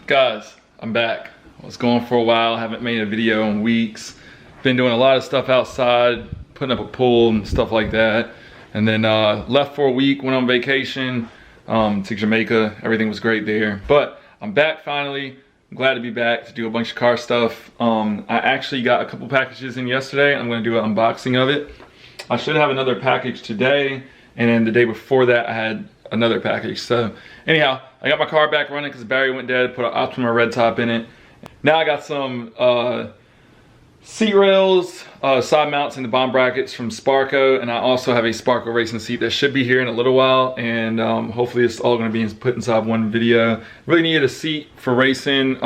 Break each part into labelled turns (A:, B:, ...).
A: Guys, I'm back. I was gone for a while, haven't made a video in weeks. Been doing a lot of stuff outside, putting up a pool and stuff like that. And then left for a week, went on vacation to Jamaica. Everything was great there. But I'm back finally. I'm glad to be back to do a bunch of car stuff. I actually got a couple packages in yesterday. I'm gonna do an unboxing of it. I should have another package today. And then the day before that, I had another package. So anyhow, I got my car back running because the battery went dead, put an Optima red top in it. Now I got some seat rails, side mounts and the bomb brackets from Sparco, and I also have a Sparco racing seat that should be here in a little while, and hopefully it's all going to be put inside one video. Really needed a seat for racing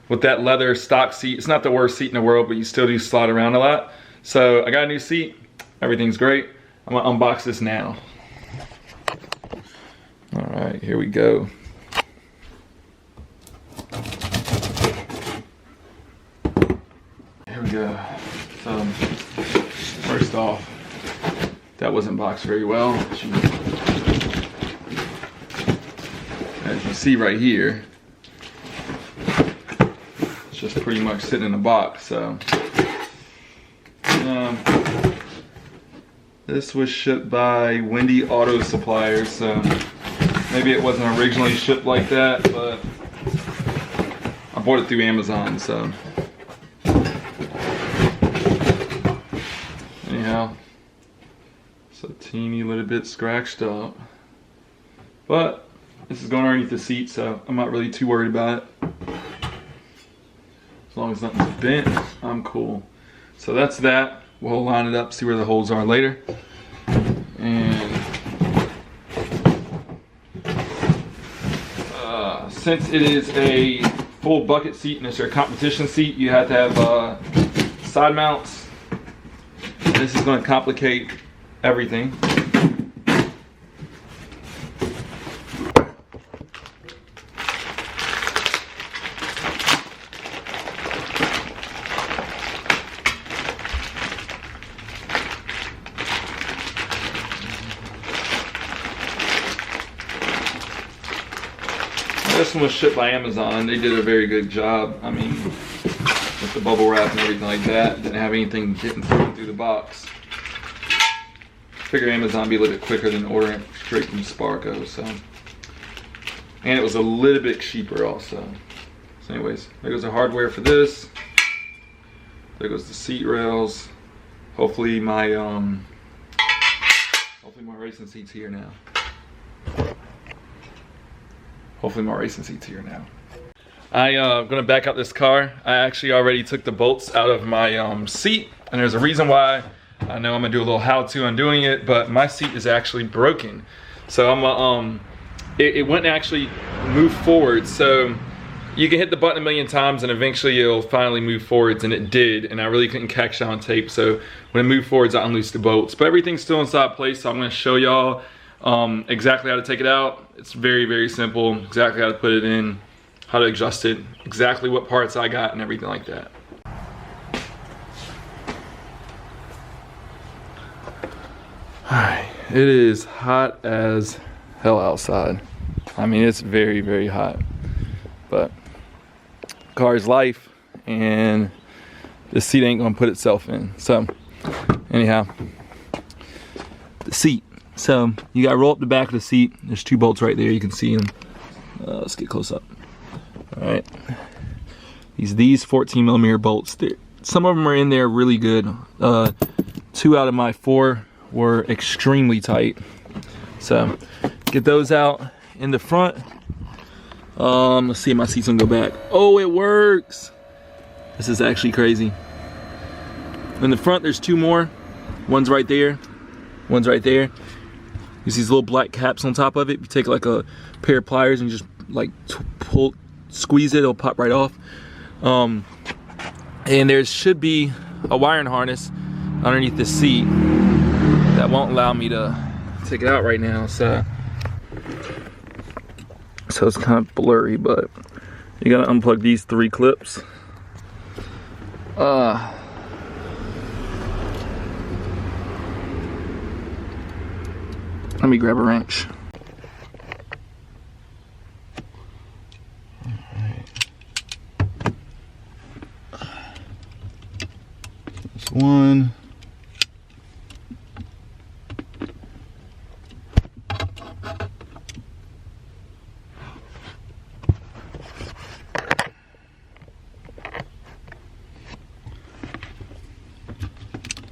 A: with that leather stock seat. It's not the worst seat in the world, but you still do slide around a lot. So I got a new seat. Everything's great. I'm going to unbox this now. All right, here we go. Here we go. So, first off, that wasn't boxed very well. As you see right here, it's just pretty much sitting in a box. So, this was shipped by Wendy Auto Suppliers. So, maybe it wasn't originally shipped like that, but I bought it through Amazon, so. Anyhow, it's a teeny little bit scratched up. But this is going underneath the seat, so I'm not really too worried about it. As long as nothing's bent, I'm cool. So that's that. We'll line it up, see where the holes are later. And since it is a full bucket seat and it's your competition seat, you have to have side mounts. This is going to complicate everything. This one was shipped by Amazon. They did a very good job. I mean, with the bubble wrap and everything like that. Didn't have anything getting through the box. Figure Amazon would be a little bit quicker than ordering it straight from Sparco. So, and it was a little bit cheaper also. So anyways, there goes the hardware for this. There goes the seat rails. Hopefully my racing seat's here now. Hopefully my racing seat's here now. I'm gonna back out this car. I actually already took the bolts out of my seat, and there's a reason why. I know I'm gonna do a little how-to on doing it, but my seat is actually broken. So I'm it wouldn't actually move forward. So you can hit the button a million times and eventually it'll finally move forwards, and it did, and I really couldn't catch it on tape. So when it moved forwards, I unloosed the bolts. But everything's still inside place, so I'm gonna show y'all exactly how to take it out. It's very, very simple. Exactly how to put it in, how to adjust it, exactly what parts I got and everything like that. Alright, it is hot as hell outside. I mean, it's very, very hot. But car's life, and the seat ain't gonna put itself in. So anyhow, the seat. So you gotta roll up the back of the seat. There's two bolts right there, you can see them. Let's get close up. All right, these 14mm bolts. Some of them are in there really good. 2 out of my 4 were extremely tight. So get those out in the front. Let's see if my seat's gonna go back. Oh, it works. This is actually crazy. In the front, there's 2 more. One's right there. One's right there. You see these little black caps on top of it. You take like a pair of pliers and just like squeeze it, it'll pop right off. And there should be a wiring harness underneath the seat that won't allow me to take it out right now. So it's kind of blurry, but you gotta unplug these 3 clips. Let me grab a wrench. All right. one.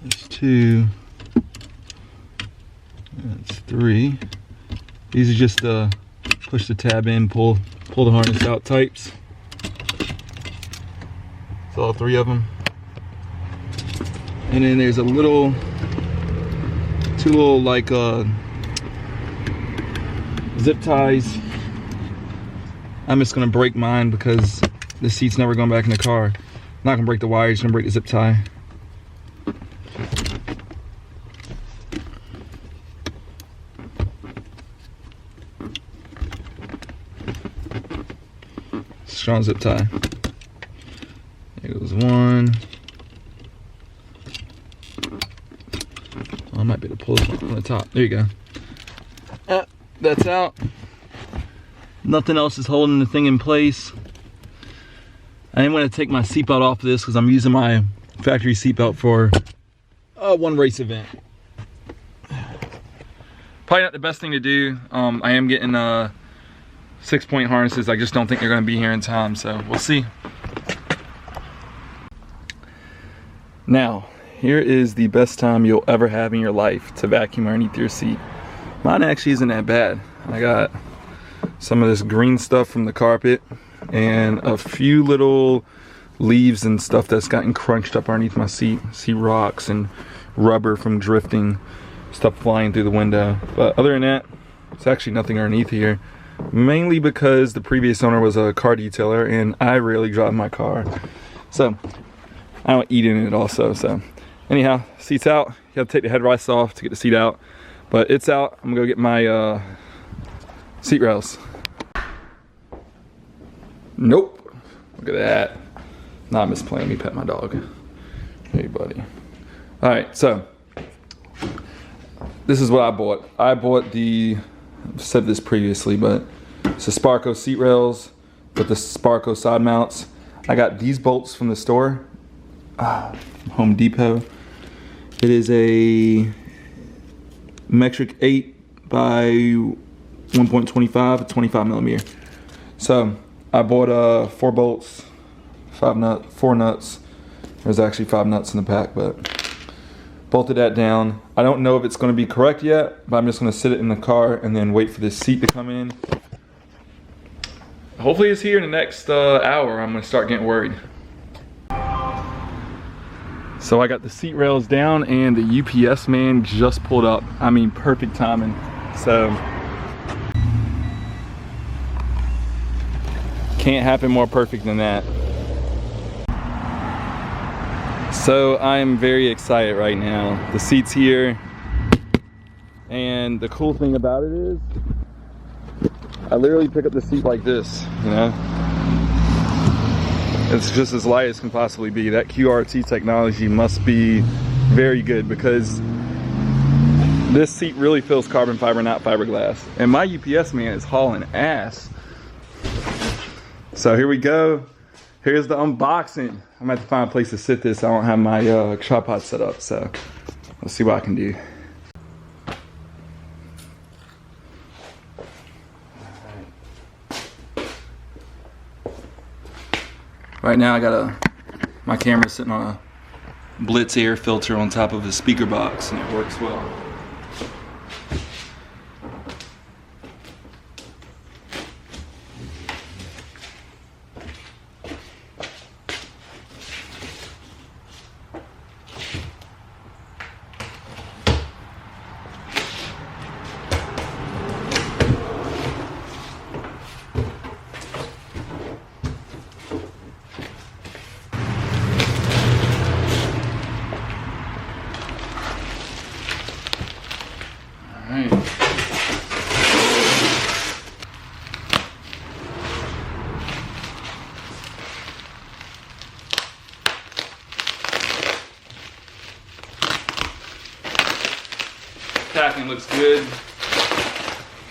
A: There's two. That's three. These are just push the tab in, pull the harness out types. It's all three of them. And then there's a two little like zip ties. I'm just gonna break mine because the seat's never going back in the car. I'm not gonna break the wire, just gonna break the zip tie. Strong zip tie. There goes one. Oh, I might be able to pull this one from the top. There you go. That's out. Nothing else is holding the thing in place. I didn't want to take my seatbelt off of this because I'm using my factory seatbelt for one race event. Probably not the best thing to do. I am getting 6-point harnesses. I just don't think they're going to be here in time, so we'll see. Now, here is the best time you'll ever have in your life to vacuum underneath your seat. Mine actually isn't that bad. I got some of this green stuff from the carpet and a few little leaves and stuff that's gotten crunched up underneath my seat. See rocks and rubber from drifting, stuff flying through the window. But other than that, it's actually nothing underneath here. Mainly because the previous owner was a car detailer and I rarely drive my car. So I don't eat in it also. So anyhow, seat's out. You have to take the headrest off to get the seat out. But it's out. I'm gonna go get my seat rails. Nope. Look at that. Not misplaying. Me pet my dog. Hey, buddy. All right. So this is what I bought. I bought I've said this previously, but it's the Sparco seat rails with the Sparco side mounts. I got these bolts from the store, Home Depot. It is a metric 8 by 1.25, a 25 millimeter. So I bought 4 bolts, 4 nuts. There's actually 5 nuts in the pack, but bolted that down. I don't know if it's going to be correct yet, but I'm just going to sit it in the car and then wait for this seat to come in. Hopefully it's here in the next hour. I'm going to start getting worried. So I got the seat rails down and the UPS man just pulled up. I mean, perfect timing. So can't happen more perfect than that. So I'm very excited right now. The seat's here. And the cool thing about it is I literally pick up the seat like this, you know? It's just as light as can possibly be. That QRT technology must be very good because this seat really feels carbon fiber, not fiberglass. And my UPS man is hauling ass. So here we go. Here's the unboxing. I'm gonna have to find a place to sit this. I don't have my tripod set up, so let's see what I can do. Right now I got my camera sitting on a Blitz air filter on top of a speaker box and it works well. Packing looks good.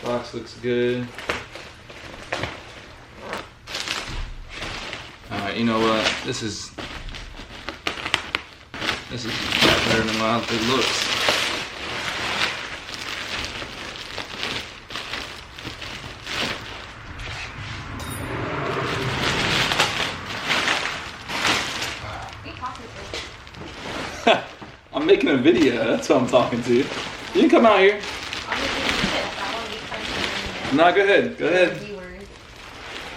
A: Box looks good. Alright, you know what? This is This is better than what it looks. I'm making a video, that's what I'm talking to. You can come out here. No, go ahead, go ahead.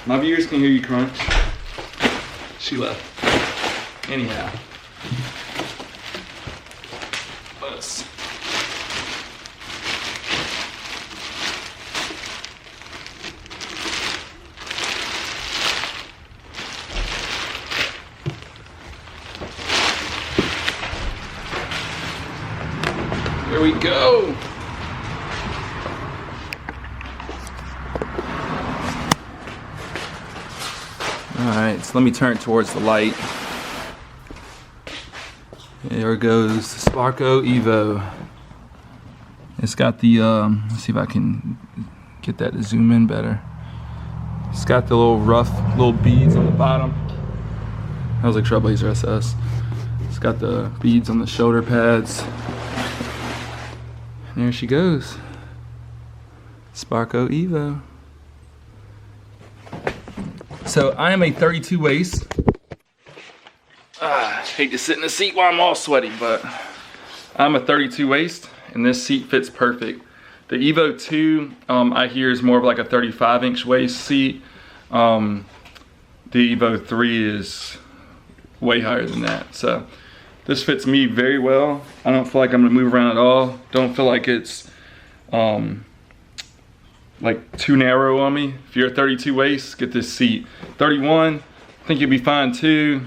A: My viewers can hear you crunch. She left. Anyhow. Let's. Here we go. Alright, so let me turn it towards the light. There goes the Sparco Evo. It's got the, let's see if I can get that to zoom in better. It's got the little rough little beads on the bottom. That was like Trailblazer SS. It's got the beads on the shoulder pads. And there she goes. Sparco Evo. So I am a 32 waist. Hate to sit in the seat while I'm all sweaty, but I'm a 32 waist and this seat fits perfect. The Evo 2 I hear is more of like a 35-inch waist seat. The Evo 3 is way higher than that. So this fits me very well. I don't feel like I'm gonna move around at all. Don't feel like it's like too narrow on me. If you're a 32 waist, get this seat. 31, I think you'll be fine too.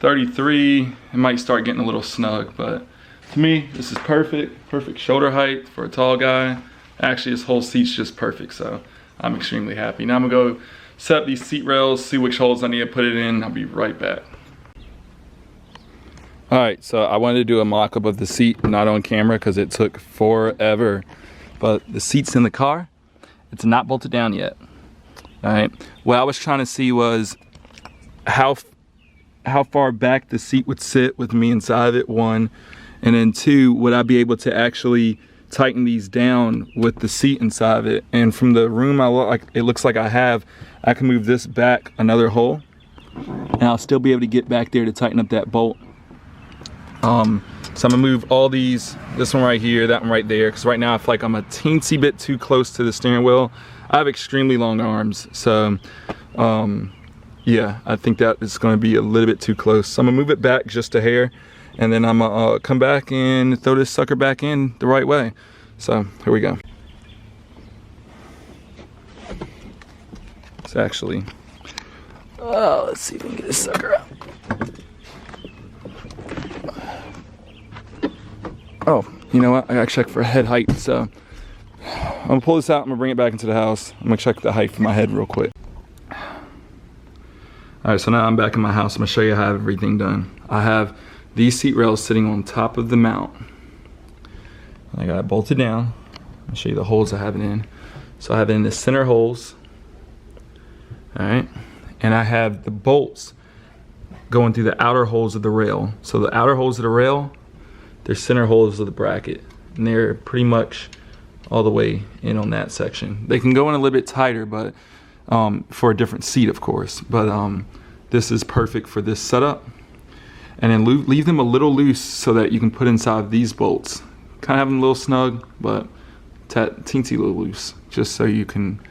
A: 33, it might start getting a little snug, but to me, this is perfect. Perfect shoulder height for a tall guy. Actually, this whole seat's just perfect, so I'm extremely happy. Now I'm gonna go set up these seat rails, see which holes I need to put it in. I'll be right back. All right, so I wanted to do a mock-up of the seat, not on camera because it took forever. But the seat's in the car. It's not bolted down yet. All right. What I was trying to see was how far back the seat would sit with me inside of it, one, and then two, would I be able to actually tighten these down with the seat inside of it? And from the room it looks like I can move this back another hole, and I'll still be able to get back there to tighten up that bolt. So I'm gonna move all these, this one right here, that one right there, because right now I feel like I'm a teensy bit too close to the steering wheel. I have extremely long arms, so yeah, I think that is gonna be a little bit too close. So I'm gonna move it back just a hair, and then I'm gonna come back and throw this sucker back in the right way. So here we go. It's actually, let's see if we can get this sucker out. Oh, you know what? I gotta check for head height. So I'm gonna pull this out. I'm gonna bring it back into the house. I'm gonna check the height for my head real quick. All right, so now I'm back in my house. I'm gonna show you how I have everything done. I have these seat rails sitting on top of the mount. I got it bolted down. I'll show you the holes I have it in. So I have it in the center holes. All right, and I have the bolts going through the outer holes of the rail. So the outer holes of the rail, they're center holes of the bracket, and they're pretty much all the way in on that section. They can go in a little bit tighter, but for a different seat, of course. But this is perfect for this setup. And then leave them a little loose so that you can put inside these bolts. Kind of have them a little snug, but teensy little loose, just so you can,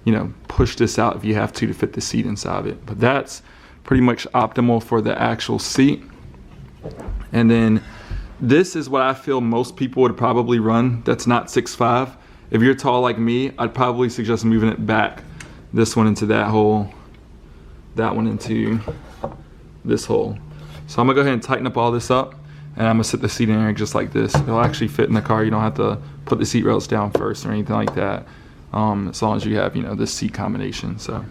A: you know, push this out if you have to fit the seat inside of it. But that's pretty much optimal for the actual seat. And then this is what I feel most people would probably run that's not 6'5". If you're tall like me, I'd probably suggest moving it back. This one into that hole, that one into this hole. So I'm gonna go ahead and tighten up all this up, and I'm gonna sit the seat in there just like this. It'll actually fit in the car. You don't have to put the seat rails down first or anything like that. As long as you have, you know, this seat combination. So.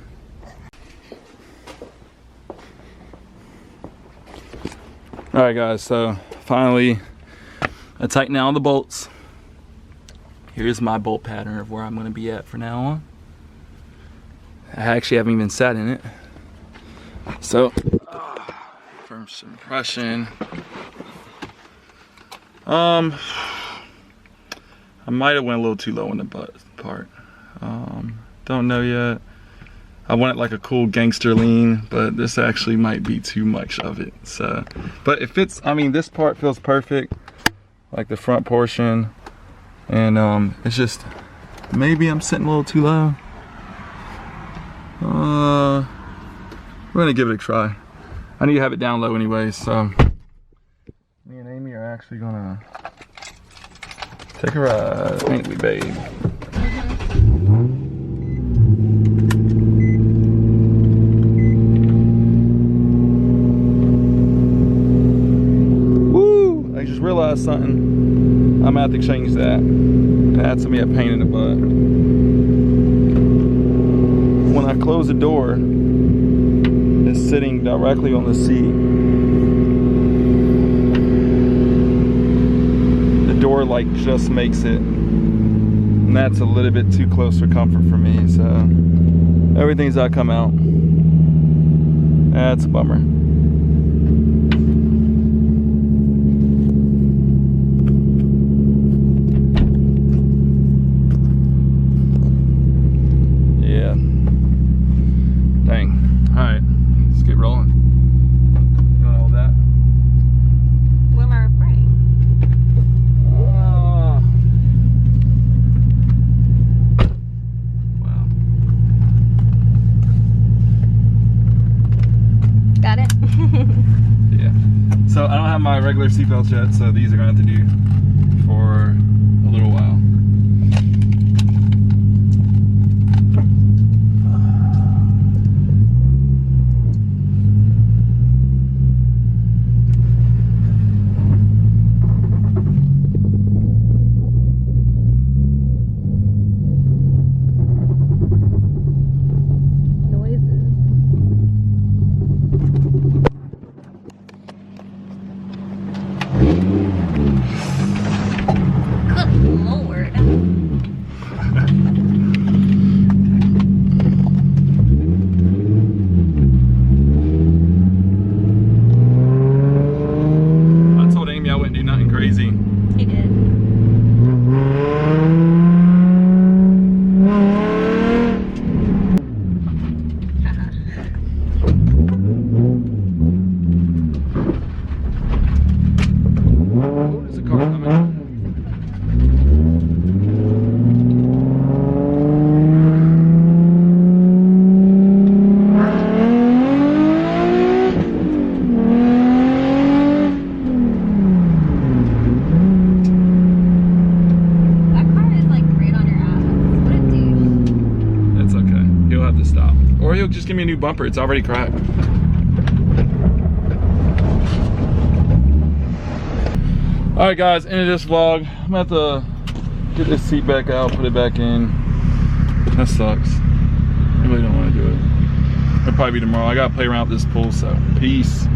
A: All right, guys. So finally, I tighten all the bolts. Here's my bolt pattern of where I'm gonna be at for now on. I actually haven't even sat in it. So First impression. I might have went a little too low on the butt part. Don't know yet. I want it like a cool gangster lean, but this actually might be too much of it. So, but it fits. I mean, this part feels perfect, like the front portion, and it's just maybe I'm sitting a little too low. We're gonna give it a try. I need to have it down low anyway, so me and Amy are actually gonna take a ride, ain't we, babe? Woo! I just realized something. I'm gonna have to change that. That's gonna be a pain in the butt. When I close the door, it's sitting directly on the seat. The door like just makes it, and that's a little bit too close for comfort for me. So everything's gotta come out. That's a bummer. Yeah. Dang. All right. Let's get rolling. You wanna hold that?
B: What am I recording?
A: Wow.
B: Got it?
A: Yeah. So I don't have my regular seatbelts yet, so these are gonna have to do for a little while. Crazy.
B: He did.
A: Oh, there's a car coming. To stop, or he'll just give me a new bumper. It's already cracked. All right, guys, end of this vlog. I'm gonna have to get this seat back out, put it back in. That sucks. I really don't want to do it. It'll probably be tomorrow. I gotta play around with this pool, so peace.